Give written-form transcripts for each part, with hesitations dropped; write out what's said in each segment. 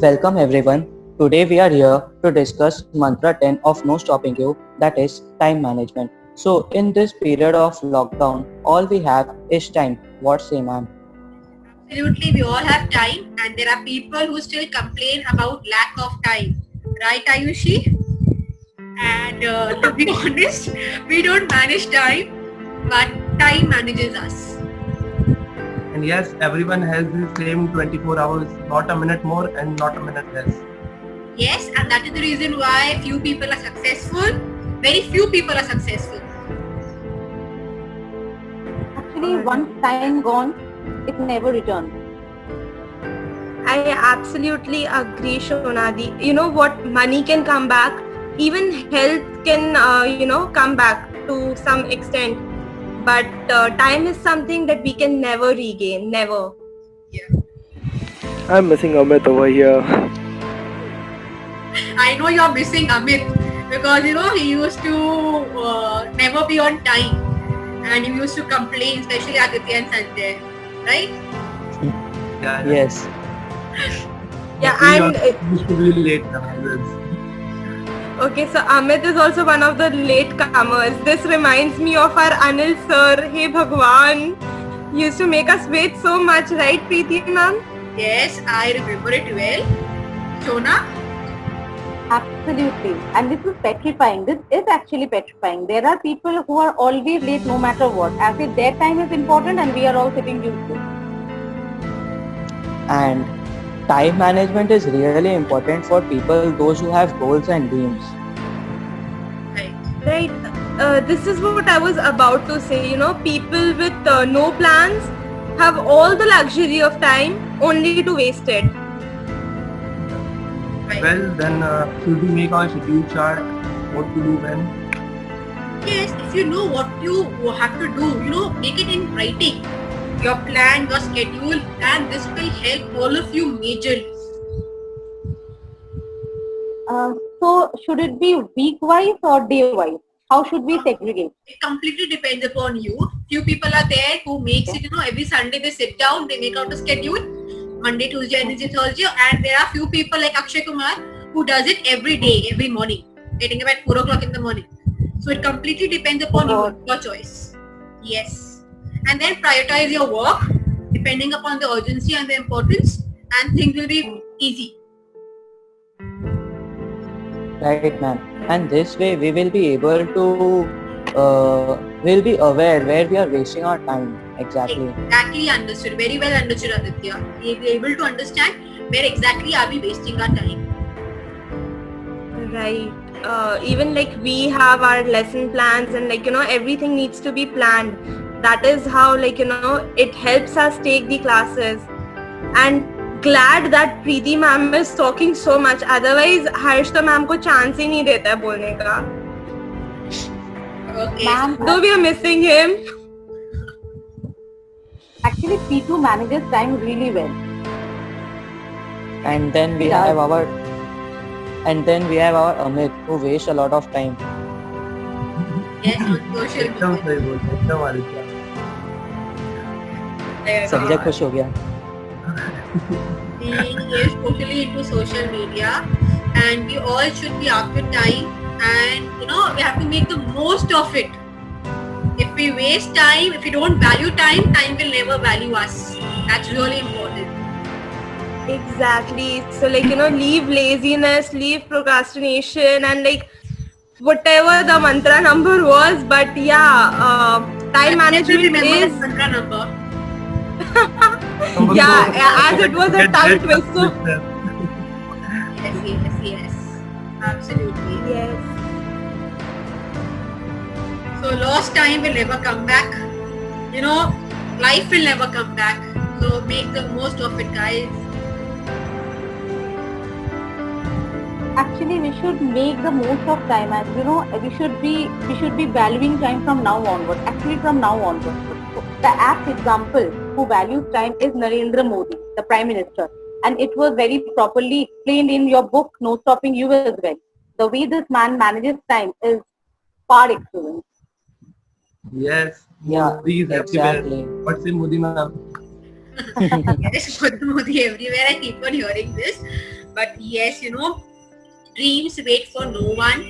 Welcome everyone. Today we are here to discuss mantra 10 of no stopping you, that is time management. So in this period of lockdown, all we have is time. What say ma'am? Absolutely, we all have time, and there are people who still complain about lack of time. Right, Ayushi? And to be honest, we don't manage time, but time manages us. And yes, everyone has the same 24 hours, not a minute more and not a minute less. Yes, and that is the reason why few people are successful. Very few people are successful. Actually, once time gone, it never returns. I absolutely agree, Shonadi. You know what? Money can come back. Even health can, come back to some extent. But time is something that we can never regain. Never. I'm missing Amit over here. I know you're missing Amit because he used to never be on time, and he used to complain, especially Aditya and Sanjay, right? Yeah, Yes. Yeah, We and also used to be late always. okay, so Amit is also one of the latecomers. This reminds me of our Anil sir. Hey Bhagwan, he used to make us wait so much, right, Preeti ma'am? Yes, I remember it well. Shona? Absolutely. And this is petrifying. This is actually petrifying. There are people who are always late no matter what, as if their time is important and we are all sitting used to. And time management is really important for people, those who have goals and dreams. Right. Right. This is what I was about to say. People with no plans have all the luxury of time only to waste it. Right. Well, then should we make our schedule chart? What to do when? Yes, if you know what you have to do, make it in writing. Your plan, your schedule, and this will help all of you majorly. So, should it be week-wise or day-wise? How should we segregate? It completely depends upon you. Few people are there who makes it, every Sunday they sit down, they make out a schedule. Monday, Tuesday, Wednesday, Thursday, and there are few people like Akshay Kumar who does it every day, every morning, getting up at 4 o'clock in the morning. So it completely depends upon your choice. Yes. And then prioritize your work depending upon the urgency and the importance, and things will be easy. Right ma'am. And this way we will be able to we'll be aware where we are wasting our time. Exactly. Exactly understood. Very well understood, Aditya. We will be able to understand where exactly are we wasting our time. Right. Even like we have our lesson plans and everything needs to be planned. That is how it helps us take the classes. And glad that Preeti ma'am is talking so much. Otherwise, Harshita ma'am ko chance ही नहीं देता है बोलने का. Okay. Ma'am, Though we are missing him. actually, P2 manages time really well. And then we have our Amit who wastes a lot of time. Yes, on social एकदम media. सही बोलते एकदम आदित्य. संजय खुश हो गया. He is totally into social media, and we all should be up with time, and we have to make the most of it. If we waste time, if we don't value time, time will never value us. That's really important. Exactly. So leave laziness, leave procrastination, and whatever the mantra number was. But yeah, time management Remember is that mantra number. as it was a tongue twister. Yes. Absolutely. Yes. So lost time will never come back. Life will never come back. So make the most of it, guys. Actually, we should make the most of time, and we should be valuing time from now onward. Actually, from now onward. So, the apt example who values time is Narendra Modi, the Prime Minister, and it was very properly explained in your book, No Stopping You as well. The way this man manages time is par excellence. Yes. Yeah, Modi is everywhere. exactly. What's in Modi ma'am? Yes, Modi everywhere. I keep on hearing this. But yes, dreams wait for no one.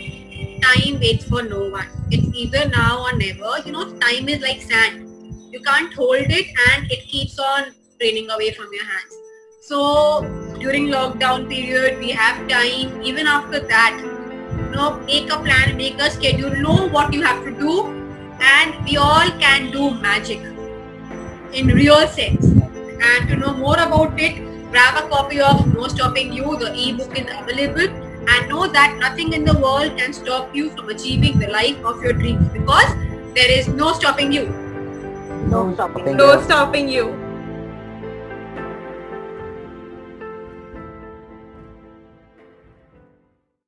Time waits for no one. It's either now or never. Time is like sand. You can't hold it and it keeps on draining away from your hands. So during lockdown period, we have time. Even after that, make a plan, make a schedule, know what you have to do, and we all can do magic in real sense. And to know more about it, grab a copy of No Stopping You. The ebook is available, and know that nothing in the world can stop you from achieving the life of your dreams, because there is no stopping you. No stopping. No stopping you.